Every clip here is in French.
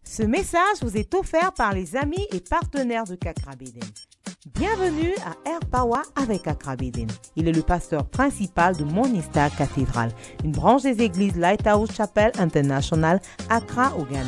Ce message vous est offert par les amis et partenaires de Kakra Beden. Bienvenue à Air Power avec Kakra Beden. Il est le pasteur principal de Morning Star Cathedral, une branche des églises Lighthouse Chapel International, Accra au Ghana.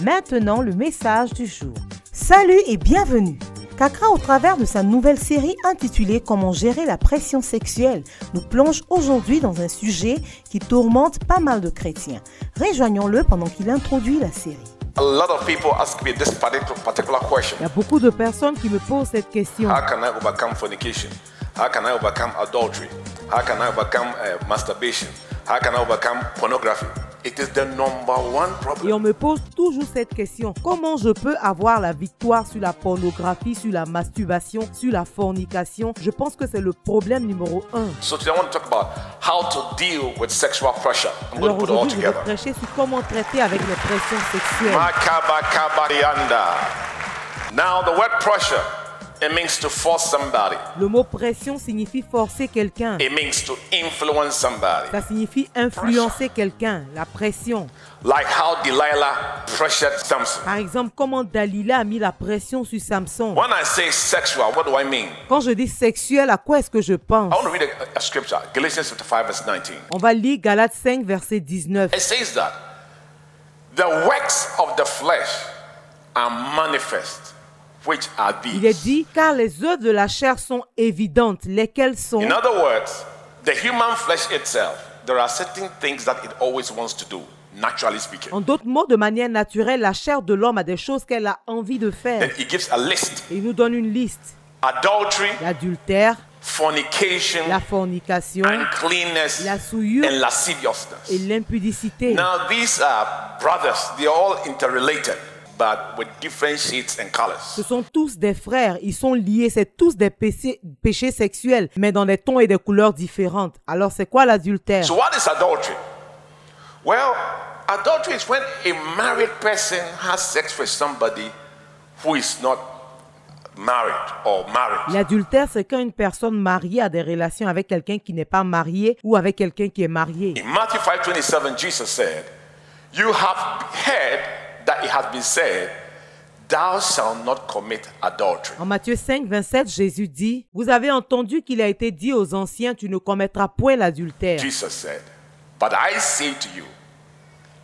Maintenant, le message du jour. Salut et bienvenue. Kakra, au travers de sa nouvelle série intitulée « Comment gérer la pression sexuelle », nous plonge aujourd'hui dans un sujet qui tourmente pas mal de chrétiens. Rejoignons-le pendant qu'il introduit la série. A lot of people ask me this particular question. Il y a beaucoup de personnes qui me posent cette question. How can I overcome fornication? How can I overcome adultery? How can I overcome masturbation? How can I overcome pornography? It is the number one problem. Et on me pose toujours cette question. Comment je peux avoir la victoire sur la pornographie, sur la masturbation, sur la fornication? Je pense que c'est le problème numéro 1. So today I want to talk about how to deal with sexual pressure. I'm going Alors to put it all aujourd'hui, je vais together. prêcher sur comment traiter avec les pressions sexuelles. Makabakabarianda. Now the word pressure, it means to force somebody. Le mot pression signifie forcer quelqu'un. It means to influence somebody. Ça signifie influencer quelqu'un, la pression. Like how Delilah pressured Samson. Par exemple, comment Dalila a mis la pression sur Samson. When I say sexual, what do I mean? Quand je dis sexuel, à quoi est-ce que je pense? I want to read a scripture, Galatians 5 verse 19. On va lire Galates 5, verset 19. It says that the works of the flesh are manifest, which are Il est these. dit, car les œuvres de la chair sont évidentes, lesquelles sont... In other words, the human flesh itself, there are certain things that it always wants to do, naturally speaking. En d'autres mots, de manière naturelle, la chair de l'homme a des choses qu'elle a envie de faire. Then it gives a list. Et il nous donne une liste. Adultery, L'adultère, fornication, la fornication, uncleanness, la souillure and lasciviousness. et l'impudicité. Now these are brothers, they are all interrelated, but with different shades and colors. Ce sont tous des frères, ils sont liés, c'est tous des péchés sexuels, mais dans des tons et des couleurs différentes. Alors c'est quoi l'adultère? So what is adultery? Well, adultery is when a married person has sex with somebody who is not married or married. L'adultère, c'est quand une personne mariée a des relations avec quelqu'un qui n'est pas marié ou avec quelqu'un qui est marié. In Matthew 5:27, Jesus said, "You have heard that it has been said, thou shalt not commit adultery." En Matthieu 5, 27, Jésus dit, « Vous avez entendu qu'il a été dit aux anciens, tu ne commettras point l'adultère. » Jesus said, "But I say to you,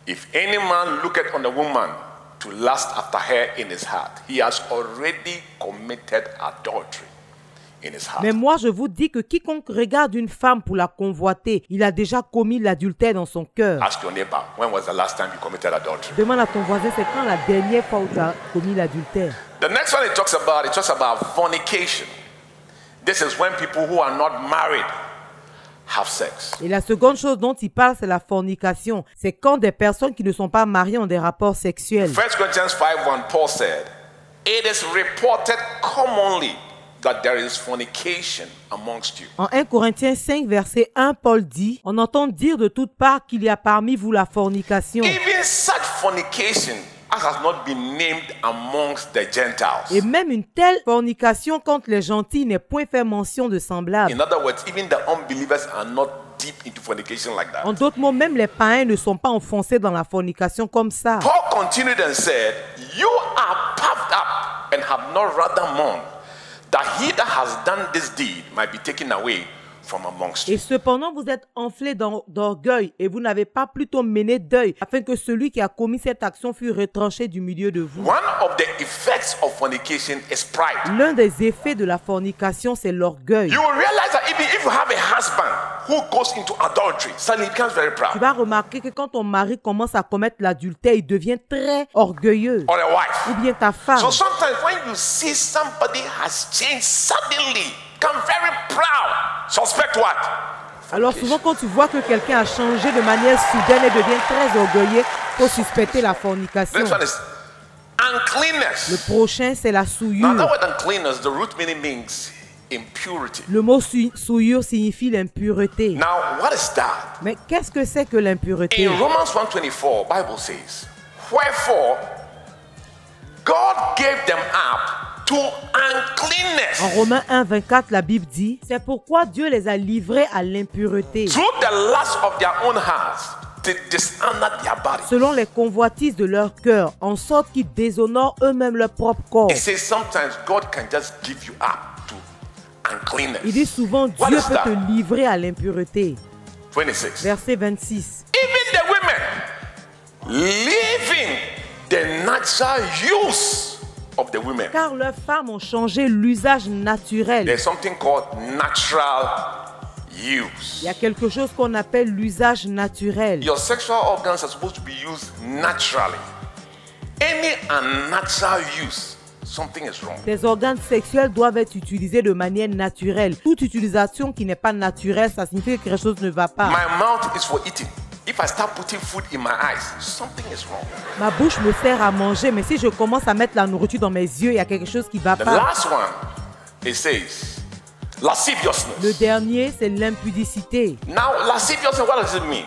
if any man looketh on a woman to lust after her in his heart, he has already committed adultery in his heart." Mais moi, je vous dis que quiconque regarde une femme pour la convoiter, il a déjà commis l'adultère dans son cœur. Ask your neighbor, when was the last time you committed adultery? Demande à ton voisin, c'est quand la dernière fois où tu as commis l'adultère? The next one it talks about fornication. This is when people who are not married have sex. Et la seconde chose dont il parle, c'est la fornication. C'est quand des personnes qui ne sont pas mariées ont des rapports sexuels. 1 Corinthians 5:1, Paul said, "It is reported commonly that there is fornication amongst you." En 1 Corinthiens 5, verset 1, Paul dit, « On entend dire de toutes parts qu'il y a parmi vous la fornication. Even such fornication as has not been named amongst the Gentiles. Et même une telle fornication contre les gentils n'est point fait mention de semblable. In other words, even the unbelievers are not deep into fornication like that. En d'autres mots, même les païens ne sont pas enfoncés dans la fornication comme ça. Paul continued and said, "You are puffed up and have not rather mourned, that he that has done this deed might be taken away from amongst Et you." cependant, vous êtes enflés d'orgueil et vous n'avez pas plutôt mené deuil afin que celui qui a commis cette action fût retranché du milieu de vous. One of the effects of fornication is pride. L'un des effets de la fornication, c'est l'orgueil. You will realize that even if you have a husband who goes into adultery, suddenly he becomes very Tu proud. vas remarquer que quand ton mari commence à commettre l'adultère, il devient très orgueilleux. Or a wife. Ou bien ta femme. So sometimes when you see somebody has changed suddenly, become very proud, suspect what? Alors souvent quand tu vois que quelqu'un a changé de manière soudaine et devient très orgueilleux, il faut suspecter la fornication. Next one is uncleanness. Le prochain, c'est la Now souillure. that word uncleanness, the root meaning means impurity. Le mot souillure signifie l'impureté. Now what is that? Mais qu'est-ce que c'est que l'impureté? In Romans 1:24, Bible says, "Wherefore God gave them up to uncleanness." En Romains 1, 24, la Bible dit, c'est pourquoi Dieu les a livrés à l'impureté. Through the lust of their own hearts, dishonor their body. selon les convoitises de leur cœur, en sorte qu'ils déshonorent eux-mêmes leur propre corps. It says sometimes God can just give you up to uncleanness. Il dit souvent, What Dieu is peut that? te livrer à l'impureté. 26. Verset 26. Even the women leaving the natural use of the women. Car leurs femmes ont changé l'usage naturel. There's something called natural use. Il y a quelque chose qu'on appelle l'usage naturel. Your sexual organs are supposed to be used naturally. Any unnatural use, something is wrong. Tes organes sexuels doivent être utilisés de manière naturelle. Toute utilisation qui n'est pas naturelle, ça signifie que quelque chose ne va pas. My mouth is for eating. If I start putting food in my eyes, something is wrong. Ma bouche me sert à manger, mais si je commence à mettre la nourriture dans mes yeux, il y a quelque chose qui ne va The pas. last one, it says, lasciviousness. Le dernier, c'est l'impudicité. Now, lasciviousness, what does it mean?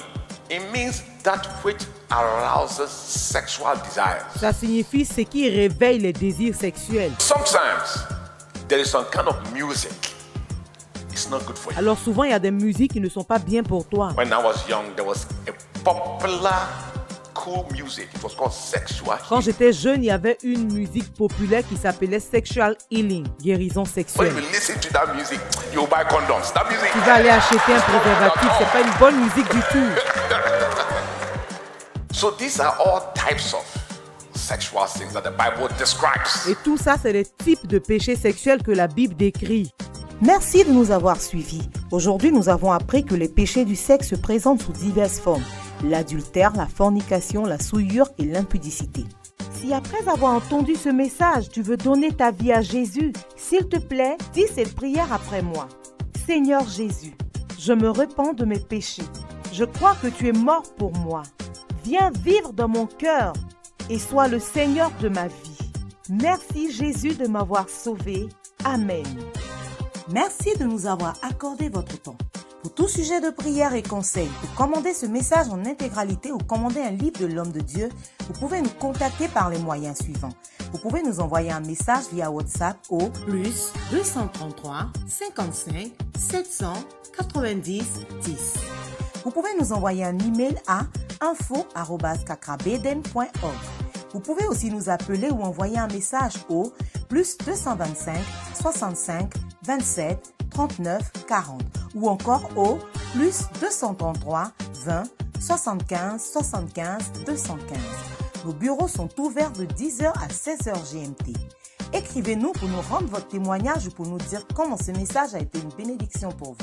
It means that which arouses sexual desires. Ça signifie ce qui réveille les désirs sexuels. Sometimes there is some kind of music. It's not good for you. Alors souvent, il y a des musiques qui ne sont pas bien pour toi. When I was young, there was a popular cool music. It was called sexual Quand healing. j'étais jeune, il y avait une musique populaire qui s'appelait Sexual Healing, guérison When sexuelle. you listen to that music, you buy condoms. That music. Tu vas aller acheter un préservatif, c'est pas une bonne musique du tout. So these are all types of sexual things that the Bible describes. Et tout ça, c'est les types de péchés sexuels que la Bible décrit. Merci de nous avoir suivis. Aujourd'hui, nous avons appris que les péchés du sexe se présentent sous diverses formes. L'adultère, la fornication, la souillure et l'impudicité. Si après avoir entendu ce message, tu veux donner ta vie à Jésus, s'il te plaît, dis cette prière après moi. Seigneur Jésus, je me repens de mes péchés. Je crois que tu es mort pour moi. Viens vivre dans mon cœur et sois le Seigneur de ma vie. Merci Jésus de m'avoir sauvé. Amen. Merci de nous avoir accordé votre temps. Pour tout sujet de prière et conseils, pour commander ce message en intégralité ou commander un livre de l'homme de Dieu, vous pouvez nous contacter par les moyens suivants. Vous pouvez nous envoyer un message via WhatsApp au +233 55 790 10. Vous pouvez nous envoyer un email à info@kakrabeden.org. Vous pouvez aussi nous appeler ou envoyer un message au +225 65 27 39 40 ou encore au +233 20 75 75 215. Nos bureaux sont ouverts de 10h à 16h GMT. Écrivez-nous pour nous rendre votre témoignage ou pour nous dire comment ce message a été une bénédiction pour vous.